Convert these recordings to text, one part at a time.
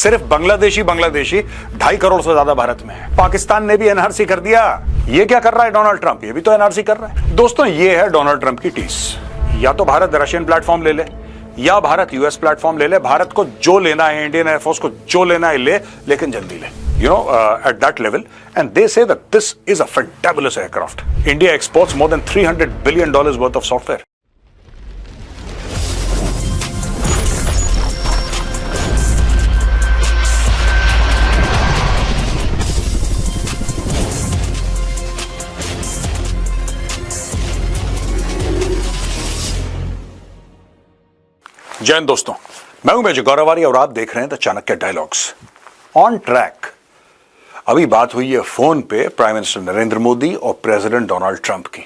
सिर्फ बांग्लादेशी 2.5 करोड़ से ज्यादा भारत में है। पाकिस्तान ने भी एनआरसी कर दिया। ये क्या कर रहा है डोनाल्ड ट्रंप? ये भी तो एनआरसी कर रहा है। दोस्तों, ये है डोनाल्ड ट्रंप की टीस। या तो भारत रशियन प्लेटफॉर्म ले ले या भारत यूएस प्लेटफॉर्म ले ले। भारत को जो लेना है, इंडियन एयरफोर्स को जो लेना है ले, लेकिन जल्दी ले, at that level. And they say that this is a fantabulous aircraft. India exports more than $300 billion worth of software. जय हिंद दोस्तों, मैं हूं मेजर गौरवारी और आप देख रहे हैं the Chanakya dialogues on track. अभी बात हुई है फोन पे प्राइम मिनिस्टर नरेंद्र मोदी और प्रेसिडेंट डोनाल्ड ट्रंप की।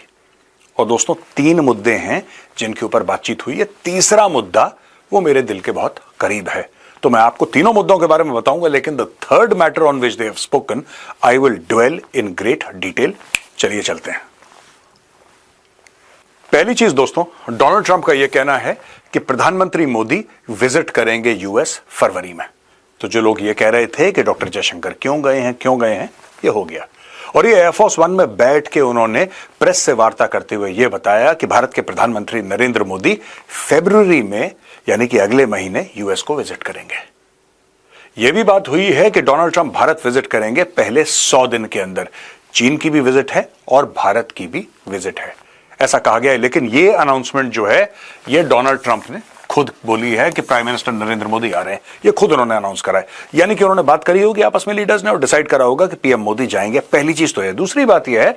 और दोस्तों, 3 मुद्दे हैं जिनके ऊपर बातचीत हुई है। तीसरा मुद्दा वो मेरे दिल के बहुत करीब है, तो मैं आपको तीनों मुद्दों के बारे में बताऊंगा, लेकिन the third matter on which they have spoken I will dwell in great detail. चलिए चलते हैं। पहली चीज दोस्तों, डोनाल्ड ट्रंप का यह कहना है कि प्रधानमंत्री मोदी विजिट करेंगे यूएस फरवरी में। तो जो लोग ये कह रहे थे कि डॉक्टर जयशंकर क्यों गए हैं, ये हो गया। और ये एयरफोर्स 1 में बैठ के उन्होंने प्रेस से वार्ता करते हुए ये बताया कि भारत के प्रधानमंत्री नरेंद्र मोदी फरवरी में, यानी कि अगले महीने, यूएस को विजिट करेंगे। यह भी बात हुई है कि डोनाल्ड ट्रंप भारत विजिट करेंगे पहले 100 दिन के अंदर। चीन की भी विजिट है और भारत की भी विजिट है, ऐसा कहा गया है। लेकिन ये अनाउंसमेंट जो है, ये डोनाल्ड ट्रंप ने खुद बोली है कि प्राइम मिनिस्टर नरेंद्र मोदी आ रहे हैं। ये खुद उन्होंने अनाउंस करा है, यानी कि उन्होंने बात करी होगी आपस में लीडर्स ने और डिसाइड करा होगा कि पीएम मोदी जाएंगे। पहली चीज तो है। दूसरी बात यह है,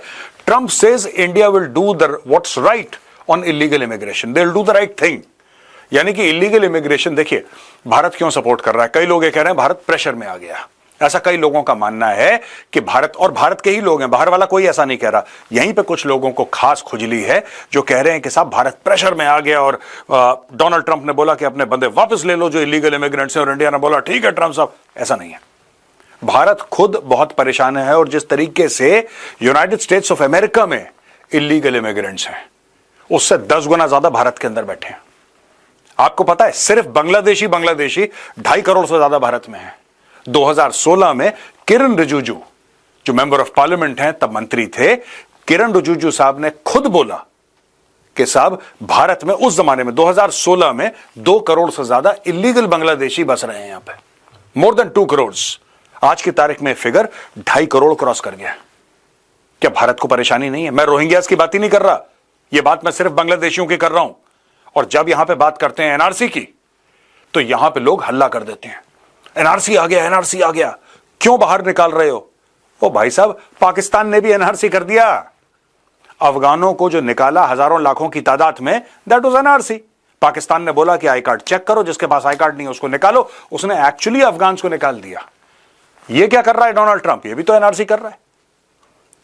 Trump says India will do the what's right on illegal immigration, they will do the right thing. यानी कि इलीगल इमिग्रेशन, देखिए भारत क्यों सपोर्ट कर रहा है। कई लोग ये कह रहे हैं भारत प्रेशर में आ गया, ऐसा कई लोगों का मानना है कि भारत, और भारत के ही लोग हैं, बाहर वाला कोई ऐसा नहीं कह रहा। यहीं पे कुछ लोगों को खास खुजली है जो कह रहे हैं कि साहब भारत प्रेशर में आ गया और डोनाल्ड ट्रंप ने बोला कि अपने बंदे वापस ले लो जो इलीगल इमिग्रेंट्स हैं, और इंडिया ने बोला ठीक है ट्रंप साहब। ऐसा नहीं है। भारत खुद बहुत परेशान है, और जिस तरीके से यूनाइटेड स्टेट्स ऑफ अमेरिका में इलीगल इमिग्रेंट्स हैं, उससे 10 गुना ज्यादा भारत के अंदर बैठे हैं। आपको पता है, सिर्फ बांग्लादेशी 2.5 करोड़ से ज्यादा भारत में है। 2016 में किरण रिजिजू, जो मेंबर ऑफ पार्लियामेंट हैं, तब मंत्री थे, किरण रिजिजू साहब ने खुद बोला कि साहब भारत में उस जमाने में 2016 में 2 करोड़ से ज्यादा इलीगल बांग्लादेशी बस रहे हैं यहां पे, मोर देन 2 करोड़। आज की तारीख में फिगर 2.5 करोड़ क्रॉस कर गया। क्या भारत को परेशानी नहीं है? मैं रोहिंग्यास की बात ही नहीं कर रहा, यह बात मैं सिर्फ बांग्लादेशियों की कर रहा हूं। और जब यहां पे बात करते हैं एनआरसी की, तो यहां पे लोग हल्ला कर देते हैं, एनआरसी आ गया, एनआरसी आ गया, क्यों बाहर निकाल रहे हो? ओ भाई साहब, पाकिस्तान ने भी एनआरसी कर दिया। अफगानों को जो निकाला हजारों लाखों की तादाद में, दैट वाज एनआरसी। पाकिस्तान ने बोला कि आई कार्ड चेक करो, जिसके पास आई कार्ड नहीं है उसको निकालो। उसने एक्चुअली अफगान को निकाल दिया। ये क्या कर रहा है डोनाल्ड ट्रंप? ये भी तो एनआरसी कर रहा है।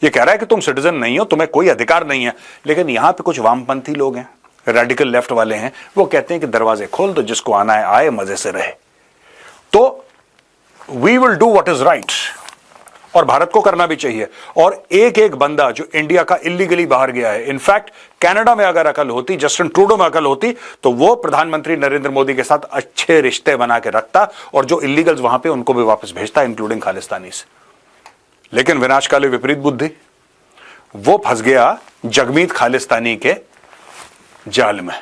ये कह रहा है कि तुम सिटीजन नहीं हो, तुम्हें कोई अधिकार नहीं है। लेकिन यहां पर कुछ वामपंथी लोग हैं, रेडिकल लेफ्ट वाले हैं, वो कहते हैं कि दरवाजे खोल दो, जिसको आना है आए, मजे से रहे। तो we will do what is right, और भारत को करना भी चाहिए। और एक एक बंदा जो इंडिया का इलीगली बाहर गया है, इनफैक्ट कनाडा में अगर अकल होती, जस्टिन ट्रूडो में अकल होती, तो वो प्रधानमंत्री नरेंद्र मोदी के साथ अच्छे रिश्ते बना के रखता और जो इलीगल्स वहां पे उनको भी वापस भेजता, इंक्लूडिंग खालिस्तानी से। लेकिन विनाशकाले विपरीत बुद्धि, वो फंस गया जगमीत खालिस्तानी के जाल में।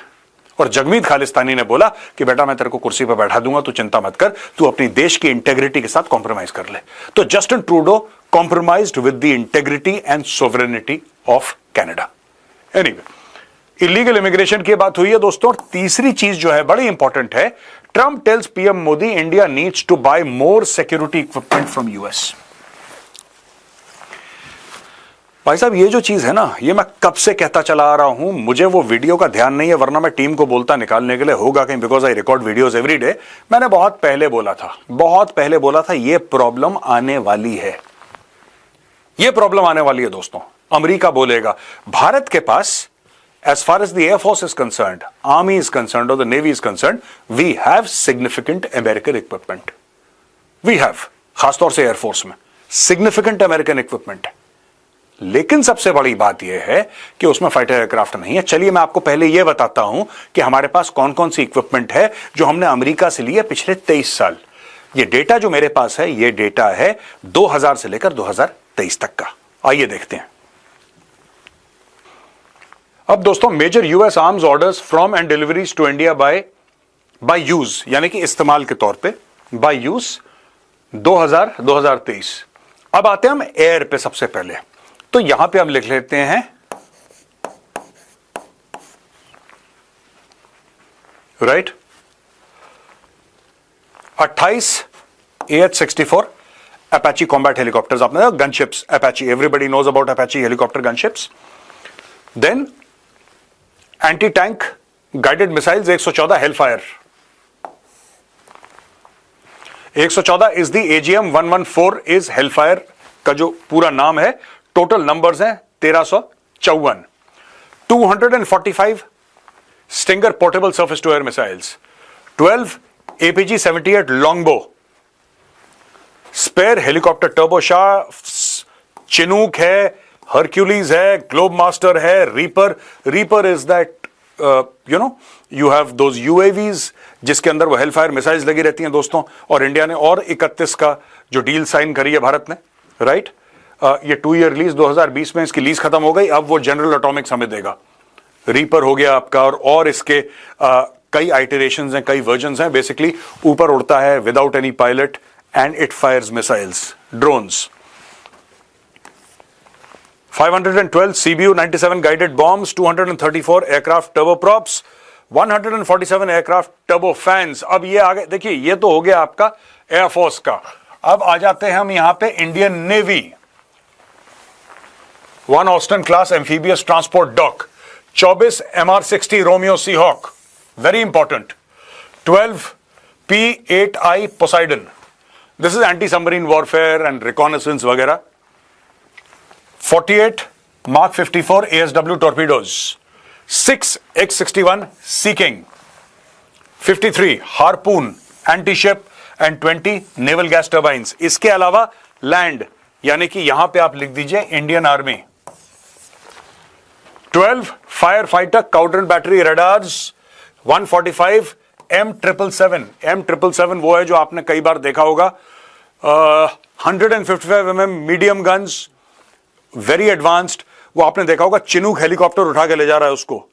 और जगमीत खालिस्तानी ने बोला कि बेटा मैं तेरे को कुर्सी पर बैठा दूंगा, तू चिंता मत कर, तू अपनी देश की इंटेग्रिटी के साथ कॉम्प्रोमाइज कर ले। तो Justin Trudeau compromised with the integrity and sovereignty of Canada. Anyway, illegal immigration की बात हुई है दोस्तों। तीसरी चीज जो है बड़ी इंपॉर्टेंट है, Trump tells PM Modi India needs to buy more security equipment from US. भाई साहब, ये जो चीज है ना, ये मैं कब से कहता चला आ रहा हूं। मुझे वो वीडियो का ध्यान नहीं है, वरना मैं टीम को बोलता निकालने के लिए, होगा कहीं, because I record videos every day. मैंने बहुत पहले बोला था, ये प्रॉब्लम आने वाली है, ये प्रॉब्लम आने वाली है दोस्तों। अमेरिका बोलेगा भारत के पास, as far as the Air Force is concerned, Army is concerned or the Navy is concerned, we have significant American equipment. We have, खासतौर से एयरफोर्स में significant American equipment है। लेकिन सबसे बड़ी बात यह है कि उसमें फाइटर एयरक्राफ्ट नहीं है। चलिए मैं आपको पहले यह बताता हूं कि हमारे पास कौन कौन सी इक्विपमेंट है जो हमने अमेरिका से ली है पिछले 23 साल। ये डेटा जो मेरे पास है, ये डेटा है 2000 से लेकर 2023 तक का। आइए देखते हैं। अब दोस्तों, major US arms orders from and deliveries to India by use, यानी कि इस्तेमाल के तौर पे, बाय यूज 2023। अब आते हैं हम एयर पे सबसे पहले। तो यहां पे हम लिख लेते हैं right 28 AH-64 Apache combat helicopters. आपने gunships Apache, everybody knows about Apache helicopter gunships. Then anti tank guided missiles 114 Hellfire. 114 is the AGM-114 is Hellfire का जो पूरा नाम है। टोटल नंबर्स हैं 1354। 245 Stinger portable surface to air missiles. 12 APG-78 Longbow. Spare helicopter turboshafts, Chinook है, Hercules है, Globemaster है, Reaper is that you have those UAVs जिसके अंदर वो हेलफायर मिसाइल्स लगी रहती हैं दोस्तों। और इंडिया ने और 31 का जो डील साइन करी है भारत ने, राइट। ये 2 ईयर लीज 2020 में इसकी लीज खत्म हो गई। अब वो जनरल एटॉमिक्स हमें देगा। रीपर हो गया आपका, और इसके कई आइटरेशंस हैं, कई वर्जन्स हैं। बेसिकली ऊपर उड़ता है without any pilot and it fires missiles, drones. 512 CBU-97 guided bombs, 234 aircraft turboprops, 147 aircraft turbofans। अब ये आगे देखिए, ये तो हो गया आपका एयरफोर्स का। अब आ जाते हैं हम यहां पे Indian Navy. 1 Austin class amphibious transport dock. 24 MR-60 Romeo Seahawk, very important. 12 P-8I Poseidon, this is anti submarine warfare and reconnaissance वगैरह। 48 Mark 54 ASW torpedoes, 6 X-61 Sea King, 53 Harpoon anti-ship and 20 naval gas turbines। इसके अलावा land, यानी कि यहां पे आप लिख दीजिए Indian army. 12 fire fighter counter battery radars. 145 M777। M777 वो है जो आपने कई बार देखा होगा। 155 mm medium guns, very advanced. वो आपने देखा होगा चिनूक हेलीकॉप्टर उठा के ले जा रहा है उसको।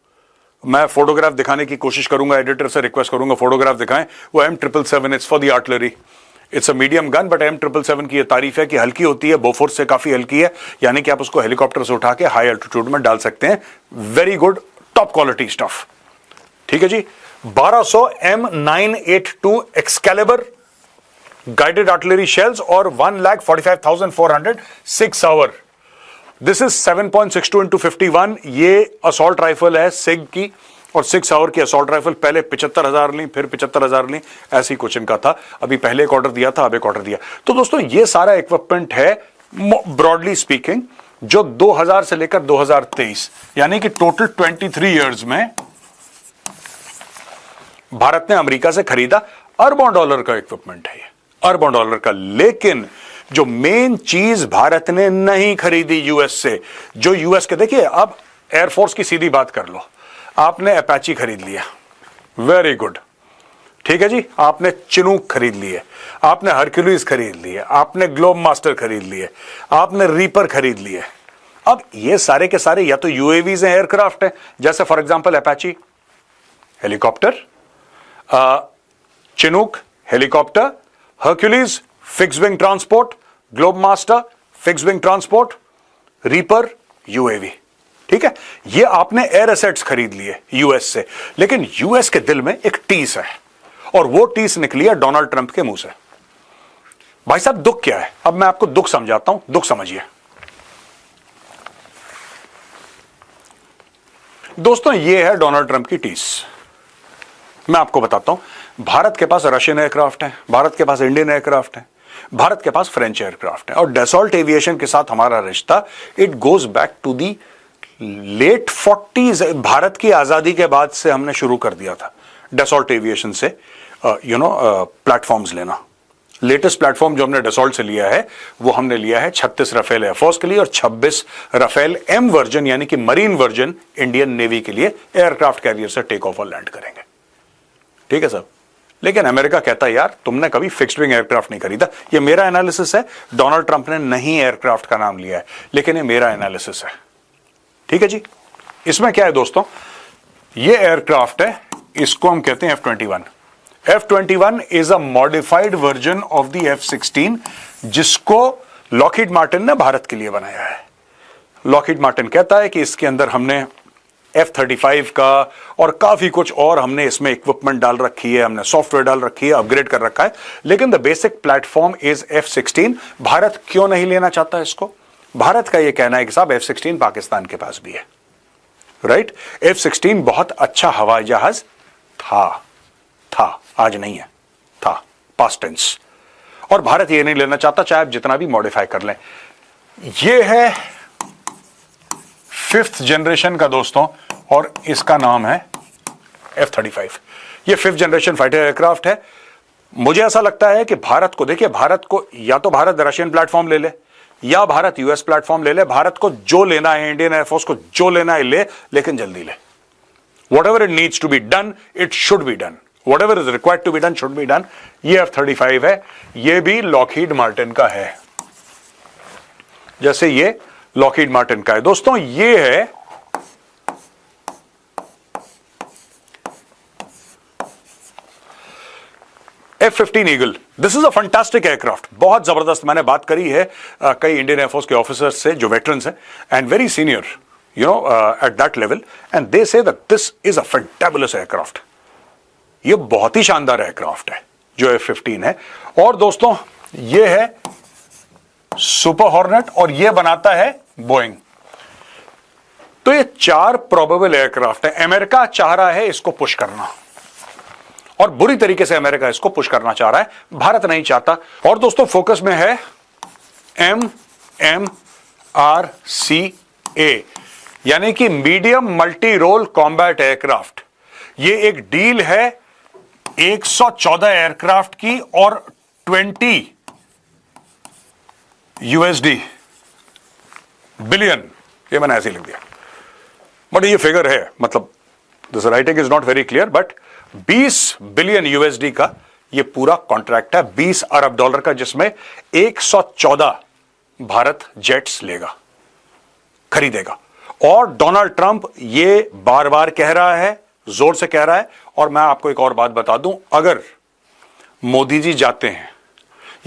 मैं फोटोग्राफ दिखाने की कोशिश करूंगा, एडिटर से रिक्वेस्ट करूंगा फोटोग्राफ दिखाएं। वो M777, it's for the artillery, it's a medium gun. But M777 की ये तारीफ है कि हल्की होती है, बोफोर्स से काफी हल्की है, यानी कि आप उसको हेलीकॉप्टर से उठा के हाई एल्टीट्यूड में डाल सकते हैं। Very good, top quality stuff. ठीक है जी। 1200 M982 Excalibur guided artillery shells और 1,45,400 6 आवर। This is 7.62 into 51। ये असॉल्ट राइफल है सिग की, और 6 आवर की असॉल्ट राइफल पहले 75,000 ली, फिर 75,000 ली, ऐसी कुछ इनका था। अभी पहले एक ऑर्डर दिया था, अब एक ऑर्डर दिया। तो दोस्तों ये सारा इक्विपमेंट है ब्रॉडली स्पीकिंग जो 2000 से लेकर 2023, यानी कि टोटल 23 इयर्स में भारत ने अमेरिका से खरीदा। अरबों डॉलर का इक्विपमेंट है ये, अरबों डॉलर का। लेकिन जो मेन चीज भारत ने नहीं खरीदी यूएस से, जो यूएस के, देखिए अब एयरफोर्स की सीधी बात कर लो। आपने अपाची खरीद लिया, वेरी गुड, ठीक है जी। आपने चिनूक खरीद लिए, आपने हरक्यूलीज खरीद लिए, आपने ग्लोब मास्टर खरीद लिए, आपने रीपर खरीद लिए। अब ये सारे के सारे या तो यूएवीज हैं, एयरक्राफ्ट हैं, जैसे for example Apache helicopter, Chinook helicopter, Hercules fix wing transport, Globemaster fix wing transport, Reaper UAV. ठीक है, ये आपने एयर एसेट्स खरीद लिए यूएस से। लेकिन यूएस के दिल में एक टीस है, और वो टीस निकली है डोनाल्ड ट्रंप के मुंह से। भाई साहब दुख क्या है? अब मैं आपको दुख समझाता हूं, दुख समझिए। दोस्तों ये है डोनाल्ड ट्रंप की टीस। मैं आपको बताता हूं, भारत के पास रशियन एयरक्राफ्ट है, भारत के पास इंडियन एयरक्राफ्ट है, भारत के पास फ्रेंच एयरक्राफ्ट है, और डसॉल्ट एविएशन के साथ हमारा रिश्ता it goes back to the late 40s। Bharat की आजादी के बाद से हमने शुरू कर दिया था डसॉल्ट एविएशन से प्लेटफॉर्म्स लेना। लेटेस्ट प्लेटफॉर्म जो हमने डसॉल्ट से लिया है वो हमने लिया है 36 राफेल एयरफोर्स के लिए और 26 राफेल एम वर्जन यानी कि मरीन वर्जन इंडियन नेवी के लिए एयरक्राफ्ट कैरियर से टेक ऑफ और लैंड करेंगे। ठीक है साहब। लेकिन अमेरिका कहता है यार तुमने कभी फिक्स्ड विंग एयरक्राफ्ट नहीं खरीदा। ये मेरा एनालिसिस है, डोनाल्ड ट्रंप ने नहीं एयरक्राफ्ट का नाम लिया है, लेकिन ये मेरा एनालिसिस है। ठीक है जी। इसमें क्या है दोस्तों, ये एयरक्राफ्ट है, इसको हम कहते हैं F-21। F-21 is a modified version of the F-16 जिसको लॉकहीड मार्टिन ने भारत के लिए बनाया है। लॉकहीड मार्टिन कहता है कि इसके अंदर हमने F-35 का और काफी कुछ और हमने इसमें इक्विपमेंट डाल रखी है, हमने सॉफ्टवेयर डाल रखी है, अपग्रेड कर रखा है, लेकिन the basic platform is F-16। Bharat क्यों नहीं लेना चाहता इसको? भारत का यह कहना है कि साहब F-16 पाकिस्तान के पास भी है, राइट? F-16 बहुत अच्छा हवाई जहाज था, आज नहीं है, था, पास्ट टेंस। और भारत ये नहीं लेना चाहता, चाहे आप जितना भी मॉडिफाई कर लें। ये है 5th जनरेशन का दोस्तों, और इसका नाम है F-35। ये 5th जनरेशन फाइटर एयरक्राफ्ट है। मुझे ऐसा लगता है कि भारत को, देखिए, भारत को या तो भारत रशियन प्लेटफॉर्म ले ले या भारत यूएस प्लेटफॉर्म ले ले। भारत को जो लेना है, इंडियन एयरफोर्स को जो लेना है ले, लेकिन जल्दी ले। Whatever it needs to be done, it should be done. Whatever is required to be done should be done. ये F-35 है, ये भी लॉकहीड मार्टिन का है, जैसे ये लॉकहीड मार्टिन का है। दोस्तों ये है F-15 eagle. This is a fantastic aircraft, बहुत जबरदस्त। मैंने बात करी है कई इंडियन एयरफोर्स के ऑफिसर्स से जो वेटरन्स हैं and very senior, you know, at that level, and they say that this is a fantabulous aircraft. ये बहुत ही शानदार एयरक्राफ्ट है जो F-15 है। और दोस्तों ये है सुपर हॉर्नेट और ये बनाता है बोइंग। तो ये 4 प्रोबेबल एयरक्राफ्ट है। अमेरिका चाह रहा है इसको पुश करना, और बुरी तरीके से अमेरिका इसको पुश करना चाह रहा है, भारत नहीं चाहता। और दोस्तों फोकस में है MMRCA, यानी कि medium multi role combat aircraft. ये एक डील है 114 एयरक्राफ्ट की और 20 USD बिलियन, ये मैंने ऐसे लिख दिया, बट ये फिगर है, मतलब this writing is not very clear, but 20 billion USD का ये पूरा कॉन्ट्रैक्ट है, 20 अरब डॉलर का, जिसमें 114 भारत जेट्स लेगा, खरीदेगा। और डोनाल्ड ट्रंप ये बार बार कह रहा है, जोर से कह रहा है। और मैं आपको एक और बात बता दूं, अगर मोदी जी जाते हैं,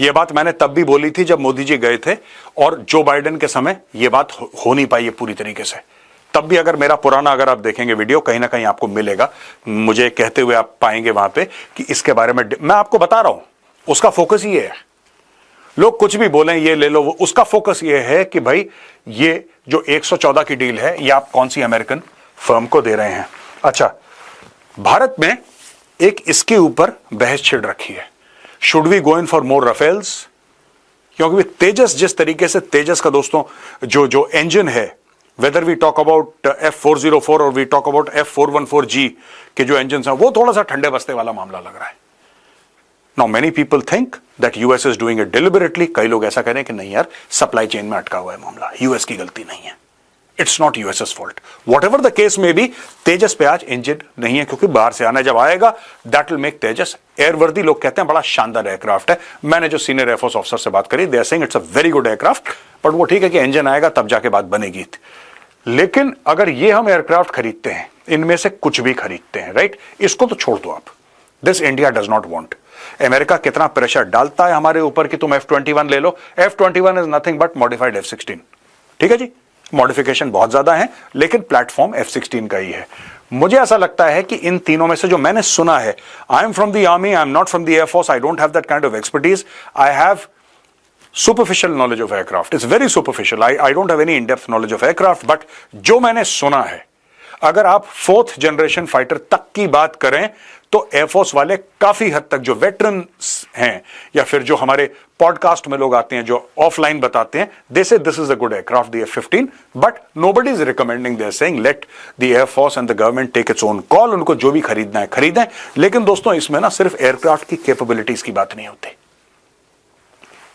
यह बात मैंने तब भी बोली थी जब मोदी जी गए थे, और जो बाइडेन के समय यह बात हो नहीं पाई है पूरी तरीके से। तब भी अगर मेरा पुराना, अगर आप देखेंगे वीडियो, कहीं ना कहीं आपको मिलेगा, मुझे कहते हुए आप पाएंगे वहां पे कि इसके बारे में मैं आपको बता रहा हूं, उसका फोकस ये है। लोग कुछ भी बोलें, ये ले लो, उसका फोकस ये है कि भाई ये जो 114 की डील है, ये आप कौन सी अमेरिकन फर्म को दे रहे हैं। अच्छा, भारत में एक इसके ऊपर बहस छिड़ रखी है, should we go in for more Rafales, क्योंकि तेजस, जिस तरीके से तेजस का दोस्तों जो इंजन है, whether we talk about F-404 और वी टॉक अबाउट F-414G के जो इंजन हैं, वो थोड़ा सा ठंडे बस्ते वाला मामला लग रहा है। Now many people think that US is doing it deliberately. कई लोग ऐसा कह रहे हैं कि नहीं यार, सप्लाई चेन में अटका हुआ है मामला, यूएस की गलती नहीं है, it's not USS fault. Whatever the case may be, तेजस पे आज इंजन नहीं है, क्योंकि बाहर से आना, जब आएगा that will make तेजस एयरवर्दी। लोग कहते हैं बड़ा शानदार एयरक्राफ्ट है। मैंने जो सीनियर एयरफोर्स ऑफिसर से बात करी, they are saying it's a very good aircraft, but वो ठीक है कि इंजन आएगा तब जाके बात बनेगी। लेकिन अगर ये हम एयरक्राफ्ट खरीदते हैं, इनमें से कुछ भी खरीदते हैं, राइट, इसको तो छोड़ दो आप, this India does not want. America कितना प्रेशर डालता है हमारे ऊपर कि तुम F-21 ले लो। F-21 is nothing but modified F-16। ठीक है जी, मॉडिफिकेशन बहुत ज्यादा है, लेकिन प्लेटफॉर्म F-16 का ही है। मुझे ऐसा लगता है कि इन तीनों में से जो मैंने सुना है, I am from the army, I am not from the air force, I don't have that kind of expertise, I have superficial knowledge of aircraft, it's very superficial, I don't have any in depth knowledge of aircraft, but जो मैंने सुना है, अगर आप 4th generation fighter तक की बात करें तो एयरफोर्स वाले काफी हद तक, जो वेटरन्स हैं या फिर जो हमारे पॉडकास्ट में लोग आते हैं जो ऑफलाइन बताते हैं, they say this is a good aircraft, the F-15, but nobody is recommending, they are saying let the air force and the government take its own call, उनको जो भी खरीदना है खरीदें। लेकिन दोस्तों इसमें ना सिर्फ एयरक्राफ्ट की कैपेबिलिटीज की बात नहीं होती,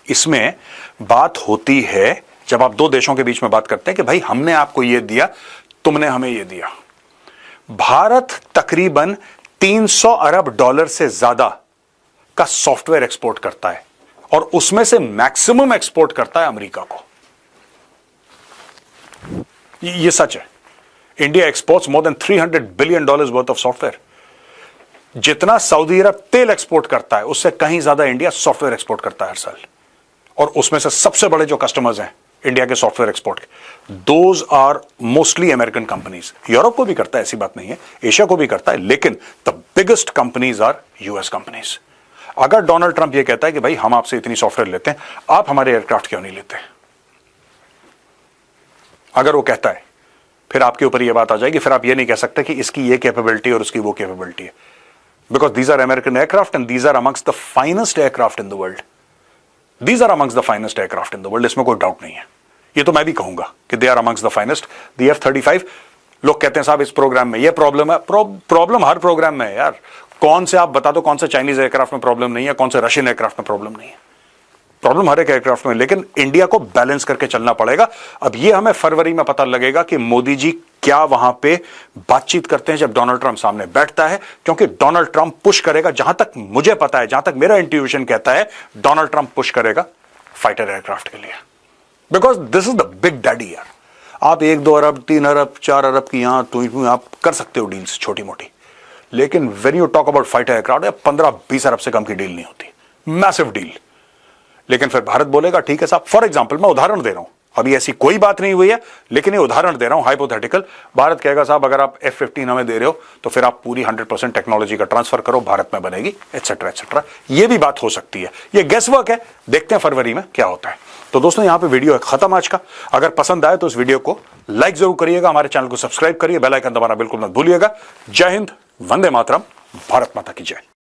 इसमें बात होती है जब आप दो देशों के बीच में बात करते हैं कि भाई हमने आपको ये दिया, तुमने हमें ये दिया। भारत तकरीबन $300 अरब से ज्यादा का सॉफ्टवेयर एक्सपोर्ट करता है और उसमें से मैक्सिमम एक्सपोर्ट करता है अमेरिका को। ये सच है। India exports more than $300 billion worth of software. जितना सऊदी अरब तेल एक्सपोर्ट करता है उससे कहीं ज्यादा इंडिया सॉफ्टवेयर एक्सपोर्ट करता है हर साल। और उसमें से सबसे बड़े जो कस्टमर्स हैं इंडिया के सॉफ्टवेयर एक्सपोर्ट के, those are mostly American companies. Europe को भी करता है, ऐसी बात नहीं है, एशिया को भी करता है, लेकिन the biggest companies are US companies. अगर डोनाल्ड ट्रंप ये कहता है कि भाई हम आपसे इतनी सॉफ्टवेयर लेते हैं, आप हमारे एयरक्राफ्ट क्यों नहीं लेते, अगर वो कहता है, फिर आपके ऊपर ये बात आ जाएगी, फिर आप ये नहीं कह सकते कि इसकी ये कैपेबिलिटी और उसकी वो कैपेबिलिटी है, because these are American aircraft and these are amongst the finest aircraft in the world. These are amongst the finest aircraft in the world, इसमें कोई डाउट नहीं है। ये तो मैं भी कहूंगा कि they are amongst the finest. The F-35, लोग कहते हैं साहब इस प्रोग्राम में ये प्रॉब्लम है। प्रॉब्लम हर प्रोग्राम में है यार। कौन से आप बता दो, कौन से चाइनीज एयरक्राफ्ट में प्रॉब्लम नहीं है, कौन से रशियन एयरक्राफ्ट में प्रॉब्लम नहीं है। प्रॉब्लम हर एक एयरक्राफ्ट में, लेकिन इंडिया को बैलेंस करके चलना पड़ेगा। अब ये हमें फरवरी में पता लगेगा कि मोदी जी क्या वहां पे बातचीत करते हैं जब डोनाल्ड ट्रंप सामने बैठता है, क्योंकि डोनाल्ड ट्रंप पुश करेगा, जहां तक मुझे पता है, जहां तक मेरा इंट्यूशन कहता है, डोनाल्ड ट्रंप पुश करेगा फाइटर एयरक्राफ्ट के लिए, because this is the big daddy यार। आप 1-2 अरब 3 अरब 4 अरब की यहां तो आप कर सकते हो डील्स छोटी मोटी, लेकिन when you talk about fighter aircraft 15-20 अरब से कम की डील नहीं होती, मैसिव डील। लेकिन फिर भारत बोलेगा ठीक है साहब, फॉर एग्जाम्पल मैं उदाहरण दे रहा हूं, अभी ऐसी कोई बात नहीं हुई है, लेकिन ये उदाहरण दे रहा हूं हाइपोथेटिकल। भारत कहेगा साहब अगर आप F-15 हमें दे रहे हो तो फिर आप पूरी 100% टेक्नोलॉजी का ट्रांसफर करो, भारत में बनेगी, एटसेट्रा एटसेट्रा। ये भी बात हो सकती है, ये गेस वर्क है, देखते हैं फरवरी में क्या होता है। तो दोस्तों यहां पे वीडियो खत्म आज का। अगर पसंद आए तो इस वीडियो को लाइक जरूर करिएगा, हमारे चैनल को सब्सक्राइब करिए, बेल आइकन दबाना बिल्कुल मत भूलिएगा। जय हिंद, वंदे मातरम, भारत माता की जय।